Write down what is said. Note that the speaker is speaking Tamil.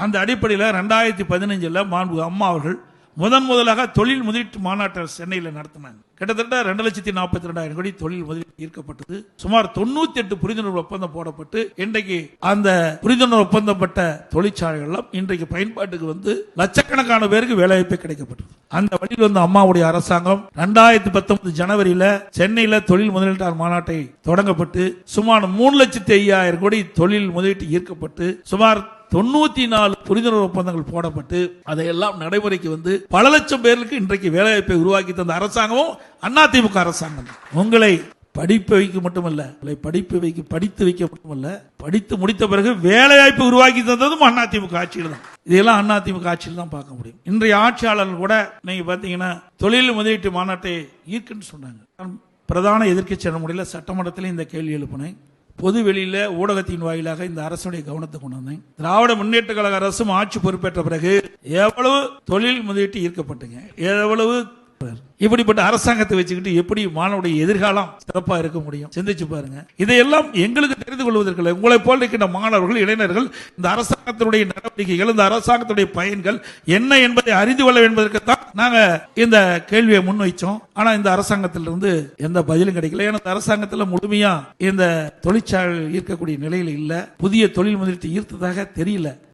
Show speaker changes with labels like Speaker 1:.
Speaker 1: அந்த அடிப்படையில் 2015 மாண்பு அம்மா அவர்கள் முதலாக தொழில் முதலீட்டு மாநாட்டை சென்னையில் நடத்தினாங்க. கிட்டத்தட்ட 2,42,000 கோடி தொழில் முதலீடு ஈர்க்கப்பட்டது. சுமார் 98 புரிந்துணர்வு ஒப்பந்தம் போடப்பட்டு இன்றைக்கு அந்த புரிந்துணர்வு ஒப்பந்தப்பட்ட தொழிற்சாலைகள் இன்றைக்கு பயன்பாட்டுக்கு வந்து லட்சக்கணக்கான பேருக்கு வேலைவாய்ப்பு கிடைக்கப்பட்டது. அந்த வழியில் அம்மாவுடைய அரசாங்கம் 2019 ஜனவரியில சென்னையில தொழில் முதலீட்டாளர் மாநாட்டை தொடங்கப்பட்டு சுமார் 3,05,000 கோடி தொழில் முதலீட்டு ஈர்க்கப்பட்டு சுமார் 94 புரிந்துணர்வு ஒப்பந்தங்கள் போடப்பட்டு அதையெல்லாம் நடைமுறைக்கு வந்து பல லட்சம் பேருக்கு இன்றைக்கு வேலைவாய்ப்பை உருவாக்கி தந்த அரசாங்கமும் அதிமுக அரசாங்கம். உங்களை படிப்பு வைக்க மட்டுமல்ல, படித்து வைக்க மட்டுமல்ல, படித்து முடித்த பிறகு வேலைவாய்ப்பு உருவாக்கி தந்ததும் அதிமுக ஆட்சியில் தான். இதெல்லாம் அதிமுக ஆட்சியில் தான் பார்க்க முடியும். இன்றைய ஆட்சியாளர்கள் கூட நீங்க பாத்தீங்கன்னா தொழில் முதலீட்டு மாநாட்டை ஈர்க்குன்னு சொன்னாங்க. பிரதான எதிர்க்கட்சி முறையில் சட்டமன்றத்தில் இந்த கேள்வி எழுப்பினேன். பொது வெளியில ஊடகத்தின் வாயிலாக இந்த அரசுடைய கவனத்தை கொண்டு வந்தேன். திராவிட முன்னேற்ற கழக அரசும் ஆட்சி பொறுப்பேற்ற பிறகு எவ்வளவு தொழில் முதலீட்டு ஈர்க்கப்பட்டுங்க, எவ்வளவு இப்படிப்பட்ட அரசாங்கத்தை வச்சுக்கிட்டு எப்படி மாணவனுடைய எதிர்காலம் சிறப்பா இருக்க முடியும்? சிந்திச்சு பாருங்க. இதையெல்லாம் எங்களுக்கு தெரிந்து கொள்வதற்கு உங்களை போல் இருக்கின்ற மாணவர்கள், இளைஞர்கள் இந்த அரசாங்கத்தினுடைய நடவடிக்கைகள், இந்த அரசாங்கத்துடைய பயன்கள் என்ன என்பதை அறிந்து கொள்ள என்பதற்குத்தான் நாங்க இந்த கேள்வியை முன்வைச்சோம். ஆனா இந்த அரசாங்கத்திலிருந்து எந்த பதிலும் கிடைக்கல. ஏன்னா இந்த அரசாங்கத்தில் முழுமையா இந்த தொழிற்சாலை ஈர்க்கக்கூடிய நிலையில் இல்ல, புதிய தொழில் முதலீட்டு ஈர்த்ததாக தெரியல.